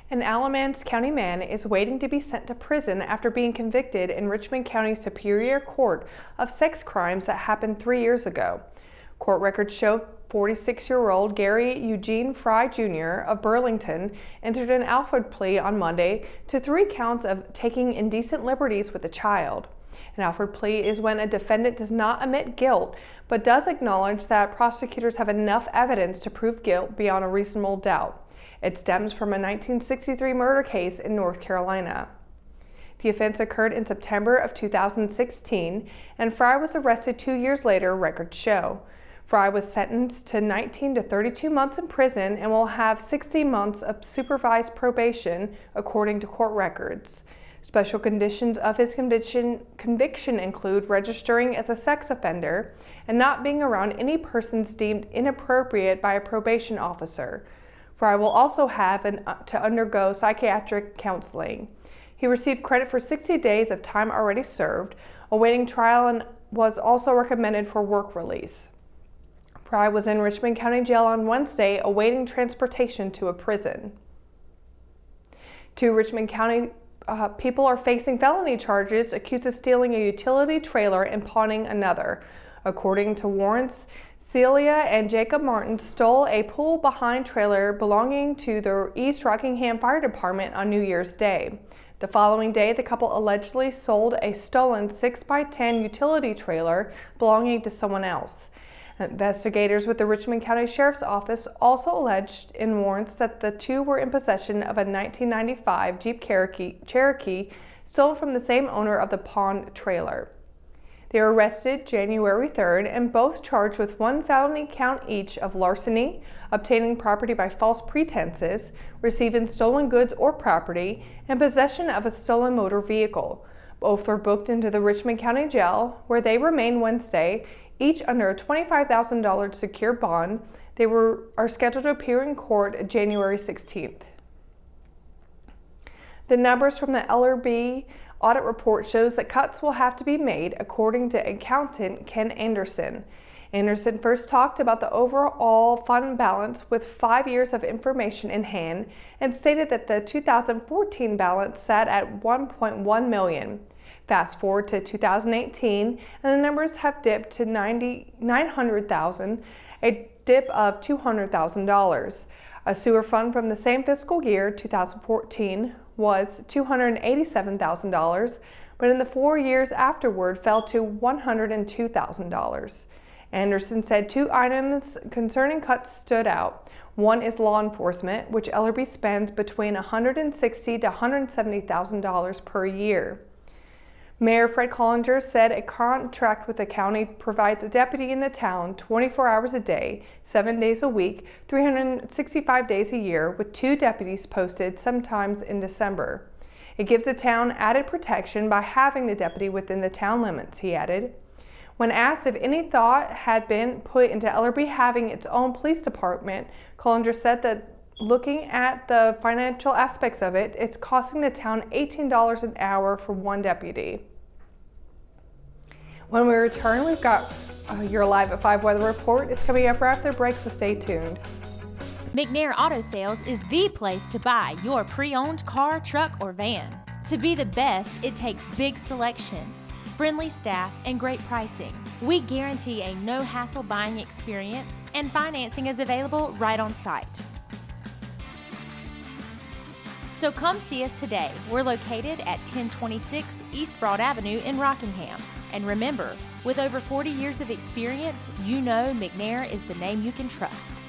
An Alamance County man is waiting to be sent to prison after being convicted in Richmond County Superior Court of sex crimes that happened 3 years ago. Court records show 46-year-old Gary Eugene Fry Jr. of Burlington entered an Alford plea on Monday to 3 counts of taking indecent liberties with a child. An Alford plea is when a defendant does not admit guilt, but does acknowledge that prosecutors have enough evidence to prove guilt beyond a reasonable doubt. It stems from a 1963 murder case in North Carolina. The offense occurred in September of 2016, and Fry was arrested 2 years later, records show. Fry was sentenced to 19 to 32 months in prison and will have 60 months of supervised probation, according to court records. Special conditions of his conviction include registering as a sex offender and not being around any persons deemed inappropriate by a probation officer. Fry will also have to undergo psychiatric counseling. He received credit for 60 days of time already served, awaiting trial, and was also recommended for work release. Fry was in Richmond County Jail on Wednesday, awaiting transportation to a prison. 2 Richmond County people are facing felony charges accused of stealing a utility trailer and pawning another. According to warrants, Celia and Jacob Martin stole a pull-behind trailer belonging to the East Rockingham Fire Department on New Year's Day. The following day, the couple allegedly sold a stolen 6x10 utility trailer belonging to someone else. Investigators with the Richmond County Sheriff's Office also alleged in warrants that the two were in possession of a 1995 Jeep Cherokee stolen from the same owner of the pawned trailer. They were arrested January 3rd and both charged with 1 felony count each of larceny, obtaining property by false pretenses, receiving stolen goods or property, and possession of a stolen motor vehicle. Both were booked into the Richmond County Jail, where they remain Wednesday, each under a $25,000 secure bond. They are scheduled to appear in court January 16th. The numbers from the Ellerbe audit report shows that cuts will have to be made, according to accountant Ken Anderson. Anderson first talked about the overall fund balance with 5 years of information in hand and stated that the 2014 balance sat at $1.1 million. Fast forward to 2018, and the numbers have dipped to $900,000, a dip of $200,000. A sewer fund from the same fiscal year, 2014, was $287,000, but in the 4 years afterward fell to $102,000. Anderson said 2 items concerning cuts stood out. One is law enforcement, which Ellerbe spends between $160,000 to $170,000 per year. Mayor Fred Collinger said a contract with the county provides a deputy in the town 24 hours a day, 7 days a week, 365 days a year, with 2 deputies posted sometimes in December. It gives the town added protection by having the deputy within the town limits, he added. When asked if any thought had been put into Ellerbe having its own police department, Collinger said that looking at the financial aspects of it, it's costing the town $18 an hour for 1 deputy. When we return, we've got your Live at 5 weather report. It's coming up right after the break, so stay tuned. McNair Auto Sales is the place to buy your pre-owned car, truck, or van. To be the best, it takes big selection, friendly staff, and great pricing. We guarantee a no-hassle buying experience, and financing is available right on site. So come see us today. We're located at 1026 East Broad Avenue in Rockingham. And remember, with over 40 years of experience, you know McNair is the name you can trust.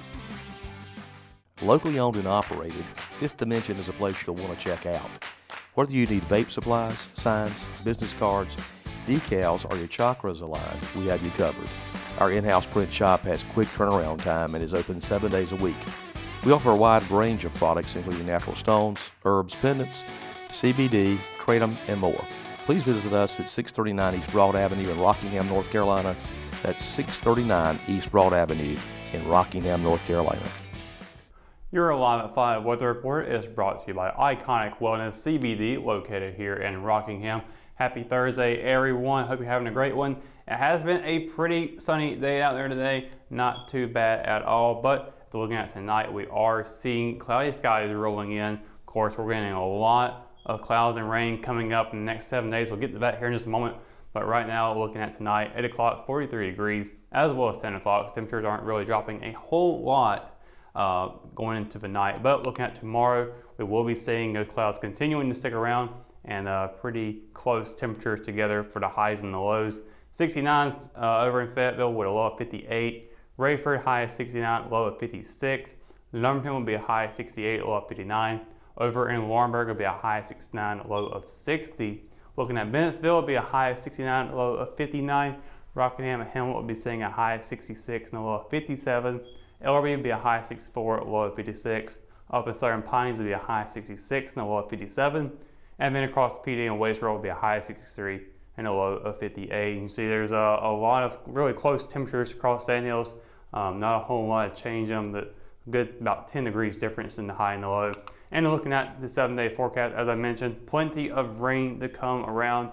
Locally owned and operated, Fifth Dimension is a place you'll want to check out. Whether you need vape supplies, signs, business cards, decals, or your chakras aligned, we have you covered. Our in-house print shop has quick turnaround time and is open 7 days a week. We offer a wide range of products including natural stones, herbs, pendants, CBD, kratom, and more. Please visit us at 639 East Broad Avenue in Rockingham, North Carolina. That's 639 East Broad Avenue in Rockingham, North Carolina. Your Live at 5 weather report is brought to you by Iconic Wellness CBD, located here in Rockingham. Happy Thursday, everyone. Hope you're having a great one. It has been a pretty sunny day out there today. Not too bad at all, but looking at tonight, we are seeing cloudy skies rolling in course, we're getting a lot of clouds and rain coming up in the next 7 days. We'll get to that here in just a moment. But right now, looking at tonight, 8 o'clock, 43 degrees, as well as 10 o'clock. Temperatures aren't really dropping a whole lot going into the night. But looking at tomorrow, we will be seeing those clouds continuing to stick around and pretty close temperatures together for the highs and the lows. 69 over in Fayetteville with a low of 58. Rayford, high of 69, low of 56. Lumberton will be a high of 68, low of 59. Over in Laurinburg will be a high of 69, low of 60. Looking at Bennettsville, will be a high of 69, low of 59. Rockingham and Hamlet will be seeing a high of 66 and a low of 57. Ellerbe will be a high of 64, low of 56. Up in Southern Pines will be a high of 66 and a low of 57. And then across the PD and Westboro will be a high of 63 and a low of 58. You can see there's a lot of really close temperatures across Sandhills. Not a whole lot of change them, but good about 10 degrees difference in the high and the low. And looking at the 7-day forecast, as I mentioned, plenty of rain to come around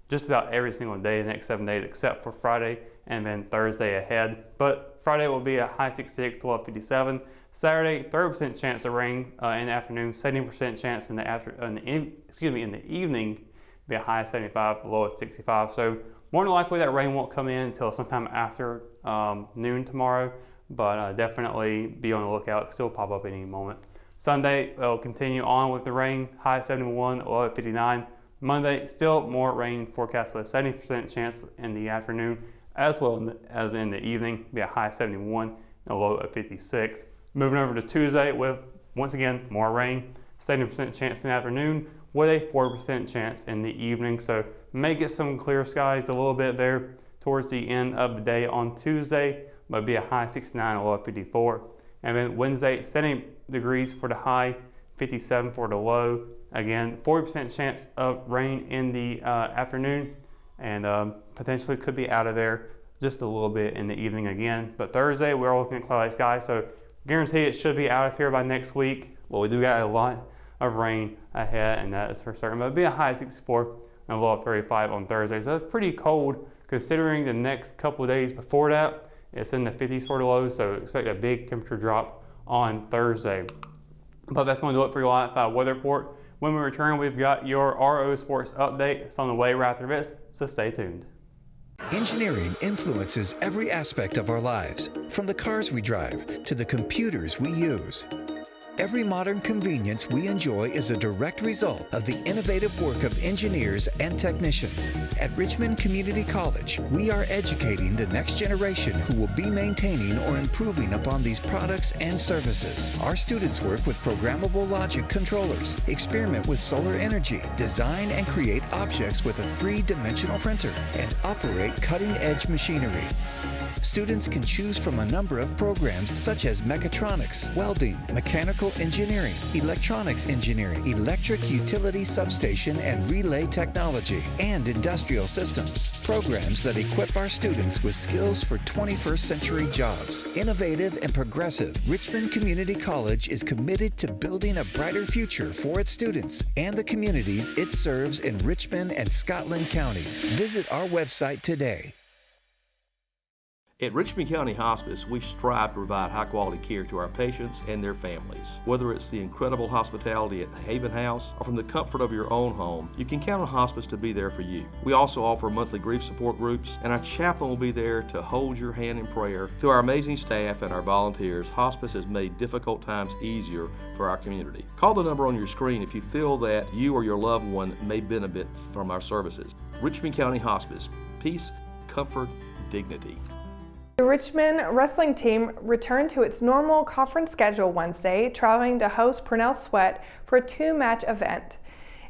just about every single day the next 7 days, except for Friday and then Thursday ahead. But Friday will be a high 66, low of 57. Saturday, 30% chance of rain in the afternoon, 70% chance in the evening, be a high of 75, low of 65. So more than likely that rain won't come in until sometime after noon tomorrow, but definitely be on the lookout. It'll still pop up at any moment. Sunday, will continue on with the rain, high of 71, low of 59. Monday, still more rain forecast with a 70% chance in the afternoon, as well as in the evening, be a high of 71 and a low of 56. Moving over to Tuesday with, once again, more rain, 70% chance in the afternoon with a 40% chance in the evening. So may get some clear skies a little bit there towards the end of the day on Tuesday, but be a high 69, a low of 54. And then Wednesday, 70 degrees for the high, 57 for the low. Again, 40% chance of rain in the afternoon, and potentially could be out of there just a little bit in the evening again. But Thursday, we're looking at cloudy skies, so guarantee it should be out of here by next week. Well, we do got a lot of rain ahead, and that is for certain. But it'll be a high of 64 and a low of 35 on Thursday. So that's pretty cold considering the next couple of days before that. It's in the 50s for the low, so expect a big temperature drop on Thursday. But that's going to do it for your Live 5 weather report. When we return, we've got your RO Sports update. It's on the way right after this, so stay tuned. Engineering influences every aspect of our lives, from the cars we drive to the computers we use. Every modern convenience we enjoy is a direct result of the innovative work of engineers and technicians. At Richmond Community College, we are educating the next generation who will be maintaining or improving upon these products and services. Our students work with programmable logic controllers, experiment with solar energy, design and create objects with a 3-dimensional printer, and operate cutting-edge machinery. Students can choose from a number of programs such as mechatronics, welding, mechanical engineering, electronics engineering, electric utility substation and relay technology, and industrial systems. Programs that equip our students with skills for 21st century jobs. Innovative and progressive, Richmond Community College is committed to building a brighter future for its students and the communities it serves in Richmond and Scotland counties. Visit our website today. At Richmond County Hospice, we strive to provide high-quality care to our patients and their families. Whether it's the incredible hospitality at the Haven House or from the comfort of your own home, you can count on Hospice to be there for you. We also offer monthly grief support groups, and our chaplain will be there to hold your hand in prayer. Through our amazing staff and our volunteers, Hospice has made difficult times easier for our community. Call the number on your screen if you feel that you or your loved one may benefit from our services. Richmond County Hospice. Peace, comfort, dignity. The Richmond wrestling team returned to its normal conference schedule Wednesday, traveling to host Purnell Swett for a 2-match event.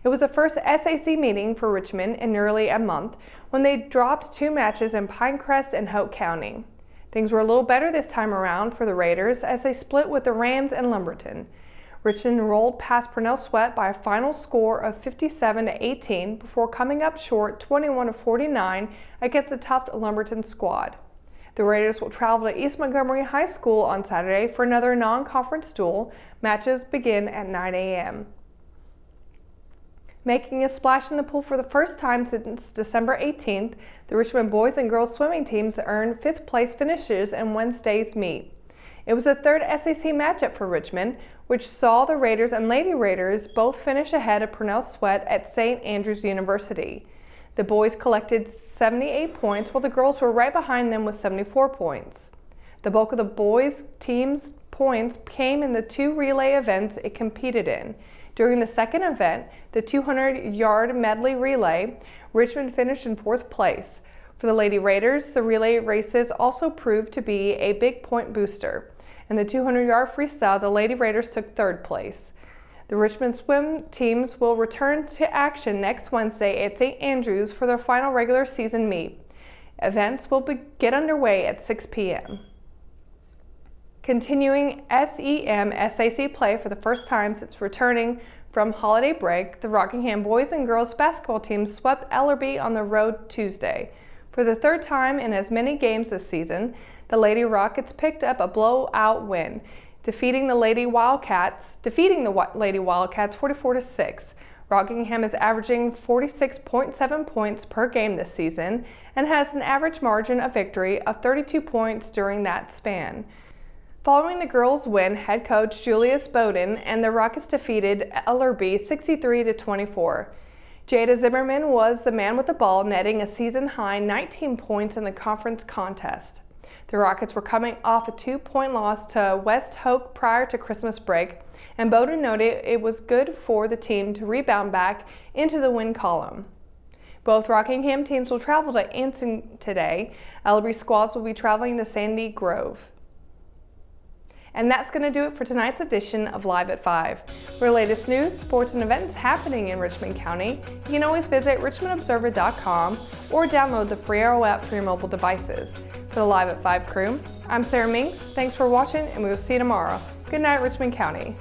It was the first SAC meeting for Richmond in nearly a month when they dropped 2 matches in Pinecrest and Hope County. Things were a little better this time around for the Raiders as they split with the Rams and Lumberton. Richmond rolled past Purnell Swett by a final score of 57-18 before coming up short 21-49 against a tough Lumberton squad. The Raiders will travel to East Montgomery High School on Saturday for another non-conference duel. Matches begin at 9 a.m. Making a splash in the pool for the first time since December 18th, the Richmond boys and girls swimming teams earned 5th place finishes in Wednesday's meet. It was the third SEC matchup for Richmond, which saw the Raiders and Lady Raiders both finish ahead of Purnell Swett at St. Andrews University. The boys collected 78 points, while the girls were right behind them with 74 points. The bulk of the boys' team's points came in the 2 relay events it competed in. During the second event, the 200-yard medley relay, Richmond finished in 4th place. For the Lady Raiders, the relay races also proved to be a big point booster. In the 200-yard freestyle, the Lady Raiders took 3rd place. The Richmond swim teams will return to action next Wednesday at St. Andrews for their final regular season meet. Events will get underway at 6 p.m. Continuing SEM-SAC play for the first time since returning from holiday break, the Rockingham boys and girls basketball teams swept Ellerbe on the road Tuesday. For the 3rd time in as many games this season, the Lady Rockets picked up a blowout win, defeating the Lady Wildcats 44-6. Rockingham is averaging 46.7 points per game this season and has an average margin of victory of 32 points during that span. Following the girls' win, head coach Julius Bowden and the Rockets defeated Ellerbe 63-24. Jada Zimmerman was the man with the ball, netting a season-high 19 points in the conference contest. The Rockets were coming off a 2-point loss to West Hoke prior to Christmas break, and Bowden noted it was good for the team to rebound back into the win column. Both Rockingham teams will travel to Anson today. Ellerbe squads will be traveling to Sandy Grove. And that's going to do it for tonight's edition of Live at 5. For the latest news, sports, and events happening in Richmond County, you can always visit richmondobserver.com or download the free Arrow app for your mobile devices. For the Live at 5 crew, I'm Sarah Minks. Thanks for watching, and we will see you tomorrow. Good night, Richmond County.